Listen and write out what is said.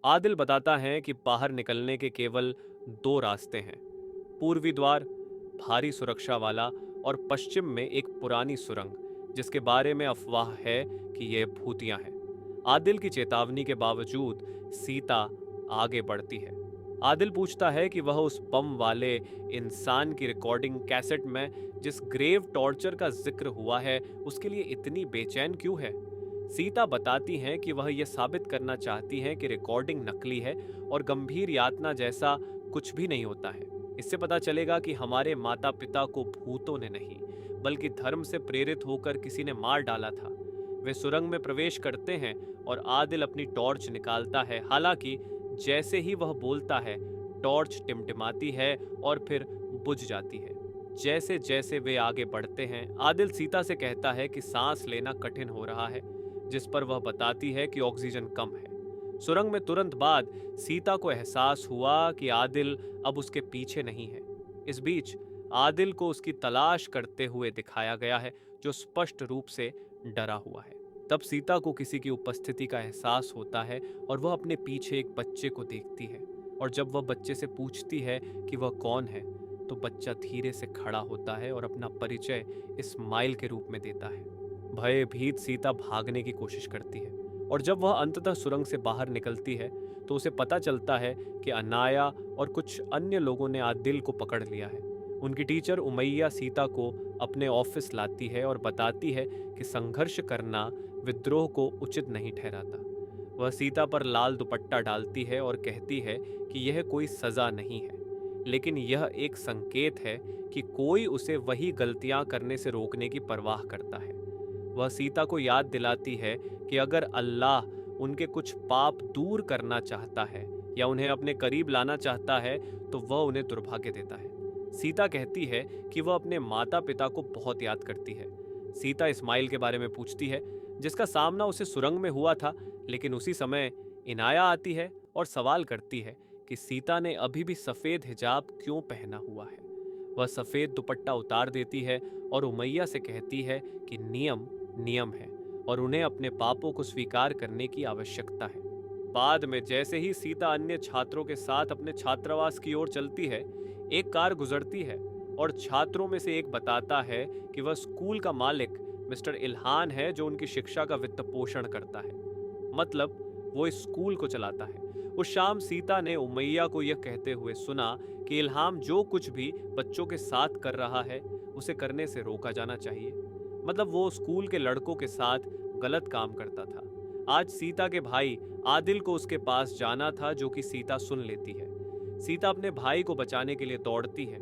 आदिल बताता है कि बाहर निकलने के केवल दो रास्ते हैं, पूर्वी द्वार भारी सुरक्षा वाला और पश्चिम में एक पुरानी सुरंग जिसके बारे में अफवाह है कि यह भूतिया है। आदिल की चेतावनी के बावजूद सीता आगे बढ़ती है। आदिल पूछता है कि वह उस बम वाले इंसान की रिकॉर्डिंग कैसेट में जिस ग्रेव टॉर्चर का जिक्र हुआ है उसके लिए इतनी बेचैन क्यों है। सीता बताती हैं कि वह यह साबित करना चाहती हैं कि रिकॉर्डिंग नकली है और गंभीर यातना जैसा कुछ भी नहीं होता है। इससे पता चलेगा कि हमारे माता पिता को भूतों ने नहीं बल्कि धर्म से प्रेरित होकर किसी ने मार डाला था। वे सुरंग में प्रवेश करते हैं और आदिल अपनी टॉर्च निकालता है। हालांकि जैसे ही वह बोलता है टॉर्च टिमटिमाती है और फिर बुझ जाती है। जैसे जैसे वे आगे बढ़ते हैं आदिल सीता से कहता है कि सांस लेना कठिन हो रहा है, जिस पर वह बताती है कि ऑक्सीजन कम है। सुरंग में तुरंत बाद सीता को एहसास हुआ कि आदिल अब उसके पीछे नहीं है। इस बीच आदिल को उसकी तलाश करते हुए दिखाया गया है, जो स्पष्ट रूप से डरा हुआ है। तब सीता को किसी की उपस्थिति का एहसास होता है और वह अपने पीछे एक बच्चे को देखती है। और जब वह बच्चे से पूछती है कि वह कौन है, तो बच्चा धीरे से खड़ा होता है और अपना परिचय इस्माइल के रूप में देता है। भयभीत सीता भागने की कोशिश करती है और जब वह अंततः सुरंग से बाहर निकलती है तो उसे पता चलता है कि अनाया और कुछ अन्य लोगों ने आदिल को पकड़ लिया है। उनकी टीचर उमैया सीता को अपने ऑफिस लाती है और बताती है कि संघर्ष करना विद्रोह को उचित नहीं ठहराता। वह सीता पर लाल दुपट्टा डालती है और कहती है कि यह कोई सजा नहीं है, लेकिन यह एक संकेत है कि कोई उसे वही गलतियां करने से रोकने की परवाह करता है। वह सीता को याद दिलाती है कि अगर अल्लाह उनके कुछ पाप दूर करना चाहता है या उन्हें अपने करीब लाना चाहता है तो वह उन्हें दुर्भाग्य देता है। सीता कहती है कि वह अपने माता पिता को बहुत याद करती है। सीता इस्माइल के बारे में पूछती है, जिसका सामना उसे सुरंग में हुआ था, लेकिन उसी समय इनाया आती है और सवाल करती है कि सीता ने अभी भी सफेद हिजाब क्यों पहना हुआ है। वह सफेद दुपट्टा उतार देती है और उमैया से कहती है कि नियम नियम है और उन्हें अपने पापों को स्वीकार करने की आवश्यकता है। बाद में जैसे ही सीता अन्य छात्रों के साथ अपने छात्रावास की ओर चलती है, एक कार गुजरती है और छात्रों में से एक बताता है कि वह स्कूल का मालिक मिस्टर इल्हान है, जो उनकी शिक्षा का वित्त पोषण करता है। मतलब वो इस स्कूल को चलाता है। उस शाम सीता ने उमैया को यह कहते हुए सुना कि इल्हाम जो कुछ भी बच्चों के साथ कर रहा है उसे करने से रोका जाना चाहिए। मतलब वो स्कूल के लड़कों के साथ गलत काम करता था। आज सीता के भाई आदिल को उसके पास जाना था, जो कि सीता सुन लेती है। सीता अपने भाई को बचाने के लिए दौड़ती है